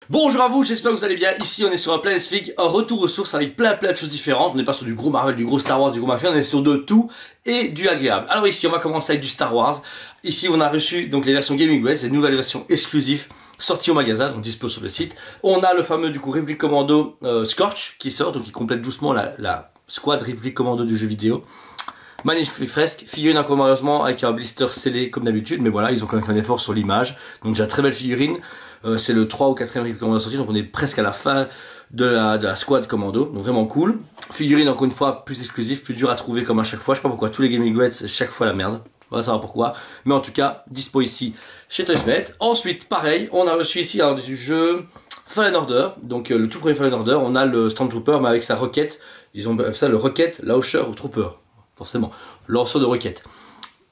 Bonjour à vous, j'espère que vous allez bien. Ici on est sur un Planet Fig, un retour aux sources avec plein de choses différentes. On n'est pas sur du gros Marvel, du gros Star Wars, du gros Mafia, on est sur de tout et du agréable. Alors ici on va commencer avec du Star Wars. Ici on a reçu donc les versions Gaming Grace, les nouvelles versions exclusives sorties au magasin, donc dispo sur le site. On a le fameux du coup Réplique Commando Scorch qui sort, donc il complète doucement la squad Réplique Commando du jeu vidéo. Magnifique fresque, figurine encore malheureusement avec un blister scellé comme d'habitude, mais voilà, ils ont quand même fait un effort sur l'image. Donc j'ai une très belle figurine, c'est le 3 ou 4ème Réplique Commando sorti, donc on est presque à la fin de la squad Commando, donc vraiment cool. Figurine encore une fois plus exclusive, plus dur à trouver comme à chaque fois, je sais pas pourquoi tous les Gaming Grace c'est chaque fois la merde. On va savoir pourquoi, mais en tout cas, dispo ici chez Toysmate. Ensuite, pareil, on a reçu ici alors, du jeu Fallen Order, donc le tout premier Fallen Order, on a le Stormtrooper mais avec sa roquette, ils ont appelé ça le Rocket Launcher ou Trooper. Forcément, lanceur de roquettes.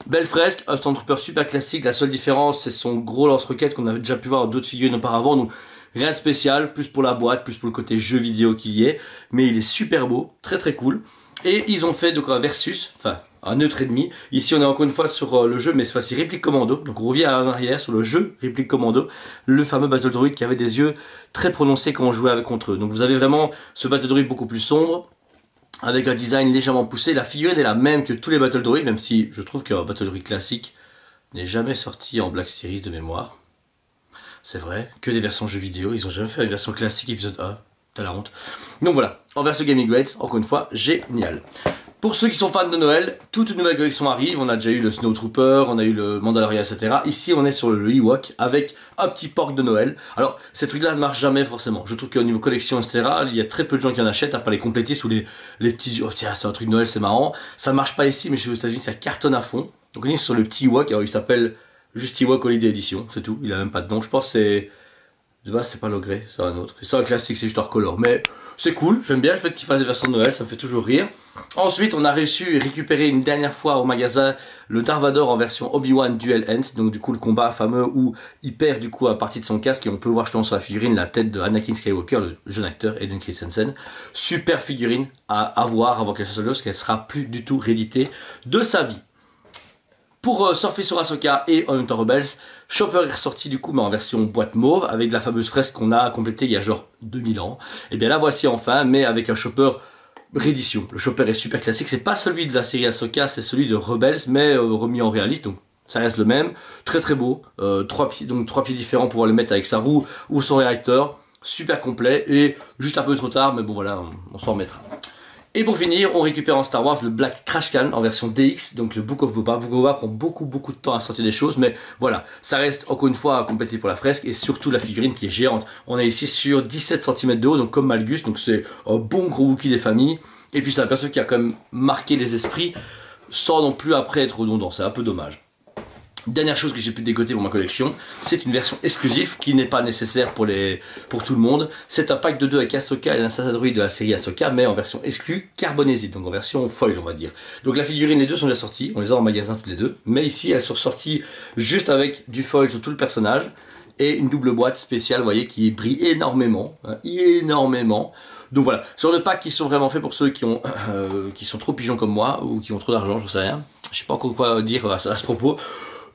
Belle fresque, un Stormtrooper super classique, la seule différence c'est son gros lance-roquette qu'on avait déjà pu voir dans d'autres figurines auparavant, donc rien de spécial, plus pour la boîte, plus pour le côté jeu vidéo qu'il y est, mais il est super beau, très très cool. Et ils ont fait donc un versus, enfin un neutre ennemi, ici on est encore une fois sur le jeu, mais cette fois-ci Réplique Commando, donc on revient en arrière sur le jeu Réplique Commando, le fameux Battle Droid qui avait des yeux très prononcés quand on jouait avec contre eux. Donc vous avez vraiment ce Battle Droid beaucoup plus sombre, avec un design légèrement poussé. La figurine est la même que tous les Battle Droids, même si je trouve qu'un Battle Droid classique n'est jamais sorti en Black Series de mémoire. C'est vrai, que des versions jeux vidéo, ils ont jamais fait une version classique épisode 1, t'as la honte. Donc voilà, en version Gaming Grace, encore une fois, génial. Pour ceux qui sont fans de Noël, toute une nouvelle collection arrive. On a déjà eu le Snowtrooper, on a eu le Mandalorian, etc. Ici, on est sur le Ewok avec un petit porc de Noël. Alors, ces trucs-là ne marchent jamais forcément. Je trouve qu'au niveau collection, etc., il y a très peu de gens qui en achètent, à part les complétistes ou les petits... Oh tiens, c'est un truc de Noël, c'est marrant. Ça ne marche pas ici, mais chez les États-Unis, ça cartonne à fond. Donc, on est sur le petit Ewok. Alors, il s'appelle juste Ewok Holiday Edition, c'est tout. Il a même pas de nom. Je pense que c'est... De base, c'est pas l'Ogré, c'est un autre. C'est un classique, c'est juste hors color. Mais c'est cool, j'aime bien le fait qu'il fasse des versions de Noël, ça me fait toujours rire. Ensuite, on a réussi à récupérer une dernière fois au magasin le Darth Vader en version Obi-Wan Dual End. Donc du coup, le combat fameux où il perd du coup à partie de son casque. Et on peut voir justement sur la figurine la tête de Anakin Skywalker, le jeune acteur Hayden Christensen. Super figurine à avoir avant qu'elle soit sorte, parce qu'elle sera plus du tout rééditée de sa vie. Pour surfer sur Ahsoka et en même temps Rebels, Chopper est ressorti du coup mais en version boîte mauve avec la fameuse fresque qu'on a complétée il y a genre 2000 ans. Et bien la voici enfin, mais avec un Chopper réédition. Le Chopper est super classique, c'est pas celui de la série Ahsoka, c'est celui de Rebels mais remis en réaliste, donc ça reste le même. Très très beau, trois pieds différents pour pouvoir le mettre avec sa roue ou son réacteur. Super complet et juste un peu trop tard, mais bon voilà, on s'en remettra. Et pour finir, on récupère en Star Wars le Black Crash Can en version DX, donc le Book of Boba. Book of Boba prend beaucoup de temps à sortir des choses, mais voilà, ça reste encore une fois à compléter pour la fresque et surtout la figurine qui est géante. On est ici sur 17 cm de haut, donc comme Malgus, donc c'est un bon gros Wookie des familles. Et puis c'est un perso qui a quand même marqué les esprits sans non plus après être redondant, c'est un peu dommage. Dernière chose que j'ai pu dégoter pour ma collection, c'est une version exclusive qui n'est pas nécessaire pour tout le monde. C'est un pack de 2 avec Ahsoka et l'Assassin Droid de la série Ahsoka, mais en version exclue carbonésite, donc en version foil on va dire. Donc la figurine, les deux sont déjà sorties, on les a en magasin toutes les deux, mais ici elles sont sorties juste avec du foil sur tout le personnage et une double boîte spéciale, vous voyez, qui brille énormément, hein, énormément. Donc voilà, sur le pack qui sont vraiment faits pour ceux qui sont trop pigeons comme moi ou qui ont trop d'argent, je sais rien. Je sais pas encore quoi dire à ce propos.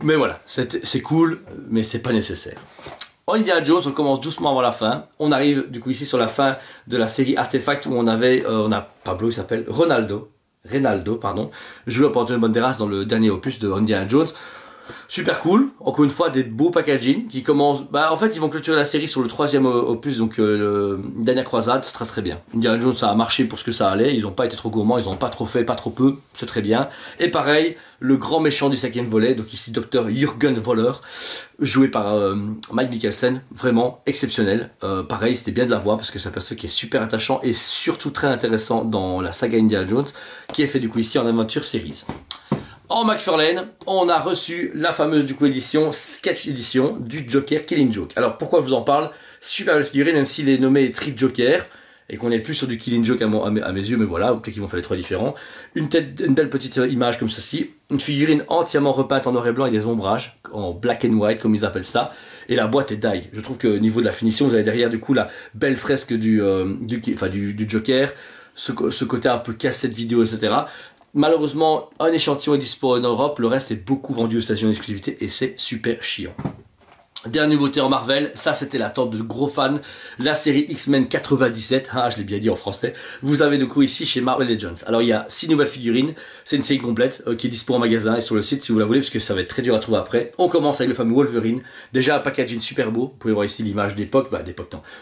Mais voilà, c'est cool, mais c'est pas nécessaire. En Indiana Jones, on commence doucement avant la fin. On arrive du coup ici sur la fin de la série Artefact où on a Pablo, il s'appelle Reynaldo, pardon, joué par Antonio Banderas dans le dernier opus de Indiana Jones. Super cool, encore une fois des beaux packaging qui commencent, en fait ils vont clôturer la série sur le 3ème opus, donc Dernière Croisade, c'est très bien. Indiana Jones ça a marché pour ce que ça allait, ils n'ont pas été trop gourmands, ils n'ont pas trop fait, pas trop peu, c'est très bien. Et pareil, le grand méchant du 5ème volet, donc ici Dr Jürgen Voller, joué par Mike Mikkelsen, vraiment exceptionnel. Pareil, c'était bien de la voir parce que c'est un perso qui est super attachant et surtout très intéressant dans la saga Indiana Jones, qui est fait du coup ici en Adventure Series. En McFarlane, on a reçu la fameuse du coup édition, Sketch Edition du Joker Killing Joke. Alors pourquoi je vous en parle? Super belle figurine, même s'il est nommé Street Joker et qu'on n'est plus sur du Killing Joke à mes yeux, mais voilà, peut-être qu'ils vont faire les trois différents. Une belle petite image comme ceci, une figurine entièrement repeinte en noir et blanc et des ombrages en black and white comme ils appellent ça. Et la boîte est dingue. Je trouve qu'au niveau de la finition, vous avez derrière du coup la belle fresque du Joker, ce côté un peu cassette vidéo, etc. Malheureusement, un échantillon est dispo en Europe, le reste est beaucoup vendu aux stations d'exclusivité et c'est super chiant. Dernière nouveauté en Marvel, ça c'était l'attente de gros fans, la série X-Men 97, je l'ai bien dit en français, vous avez du coup ici chez Marvel Legends. Alors il y a 6 nouvelles figurines, c'est une série complète qui est dispo en magasin et sur le site si vous la voulez parce que ça va être très dur à trouver après. On commence avec le fameux Wolverine, déjà un packaging super beau, vous pouvez voir ici l'image d'époque,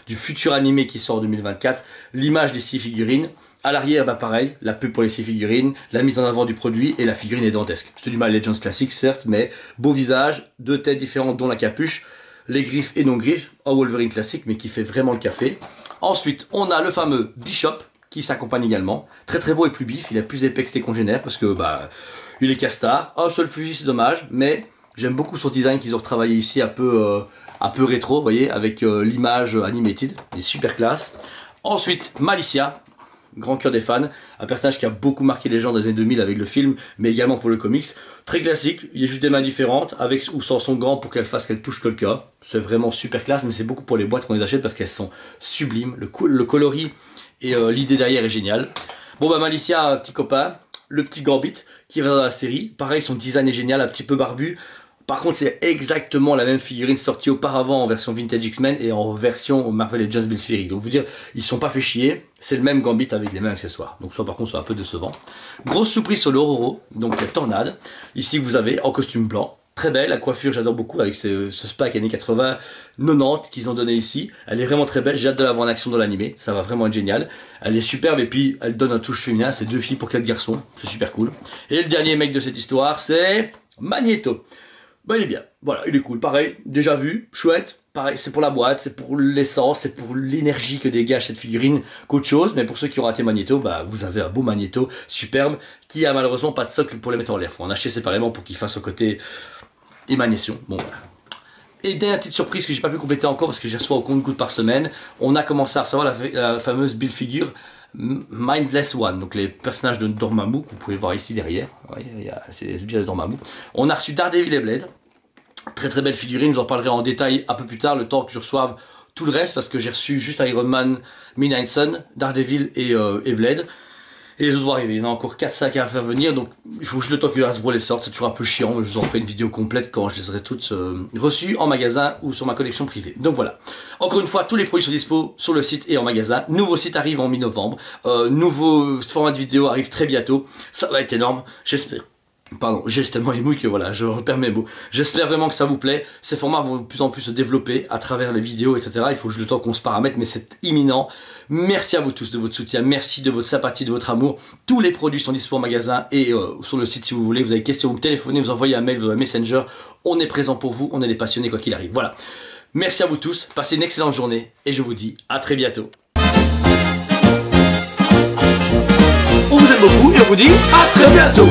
du futur animé qui sort en 2024, l'image des 6 figurines. À l'arrière, pareil, la pub pour les 6 figurines, la mise en avant du produit et la figurine est dantesque. C'est du Marvel Legends classique certes, mais beau visage, 2 têtes différentes dont la capuche, les griffes et non griffes, en Wolverine classique mais qui fait vraiment le café. Ensuite, on a le fameux Bishop qui s'accompagne également. Très très beau et plus bif, il est plus épais que ses congénères parce que il est castard. Un seul fusil c'est dommage, mais j'aime beaucoup son design qu'ils ont retravaillé ici un peu rétro, vous voyez, avec l'image animated, il est super classe. Ensuite, Malicia. Grand cœur des fans, un personnage qui a beaucoup marqué les gens dans les années 2000 avec le film, mais également pour le comics. Très classique, il y a juste des mains différentes, avec ou sans son gant pour qu'elle touche quelqu'un. C'est vraiment super classe, mais c'est beaucoup pour les boîtes qu'on les achète parce qu'elles sont sublimes. Le coloris et l'idée derrière est géniale. Bon Malicia, un petit copain, le petit Gambit qui va dans la série. Pareil, son design est génial, un petit peu barbu. Par contre, c'est exactement la même figurine sortie auparavant en version Vintage X-Men et en version Marvel Legends Build Spheric. Donc, vous dire, ils sont pas fait chier. C'est le même Gambit avec les mêmes accessoires. Donc, ça, par contre, c'est un peu décevant. Grosse surprise sur le Roro. Donc, la Tornade. Ici, vous avez en costume blanc. Très belle, la coiffure, j'adore beaucoup avec ce spike années 80, 90 qu'ils ont donné ici. Elle est vraiment très belle, j'ai hâte de la voir en action dans l'animé. Ça va vraiment être génial. Elle est superbe et puis elle donne un touche féminin. C'est 2 filles pour 4 garçons. C'est super cool. Et le dernier mec de cette histoire, c'est Magneto. Il est bien, voilà, il est cool, pareil, déjà vu, chouette, pareil, c'est pour la boîte, c'est pour l'essence, c'est pour l'énergie que dégage cette figurine qu'autre chose, mais pour ceux qui ont raté Magneto, vous avez un beau Magneto, superbe, qui a malheureusement pas de socle pour les mettre en l'air, faut en acheter séparément pour qu'il fasse au côté émanation, bon voilà. Et dernière petite surprise que j'ai pas pu compléter encore parce que j'y reçois au compte-gouttes par semaine, on a commencé à recevoir la fameuse build figure Mindless One, donc les personnages de Dormammu, que vous pouvez voir ici derrière, c'est les sbires de Dormammu. On a reçu Daredevil et Blade, très très belle figurine, je vous en parlerai en détail un peu plus tard, le temps que je reçoive tout le reste, parce que j'ai reçu juste Iron Man, Midnight Sun, Daredevil et Blade. Et les autres vont arriver, il y en a encore 4-5 à faire venir, donc il faut juste le temps que Hasbro les sorte, c'est toujours un peu chiant, mais je vous en ferai une vidéo complète quand je les aurai toutes reçues en magasin ou sur ma collection privée. Donc voilà, encore une fois, tous les produits sont dispo sur le site et en magasin. Nouveau site arrive en mi-novembre, nouveau format de vidéo arrive très bientôt, ça va être énorme, j'espère. Pardon, j'ai tellement ému que voilà, je repère mes mots. J'espère vraiment que ça vous plaît. Ces formats vont de plus en plus se développer à travers les vidéos, etc. Il faut juste le temps qu'on se paramètre, mais c'est imminent. Merci à vous tous de votre soutien, merci de votre sympathie, de votre amour. Tous les produits sont disponibles en magasin et sur le site si vous voulez. Vous avez des questions, vous me téléphonez, vous envoyez un mail, vous avez un messenger. On est présent pour vous, on est des passionnés quoi qu'il arrive. Voilà. Merci à vous tous, passez une excellente journée et je vous dis à très bientôt. On vous aime beaucoup et on vous dit à très bientôt.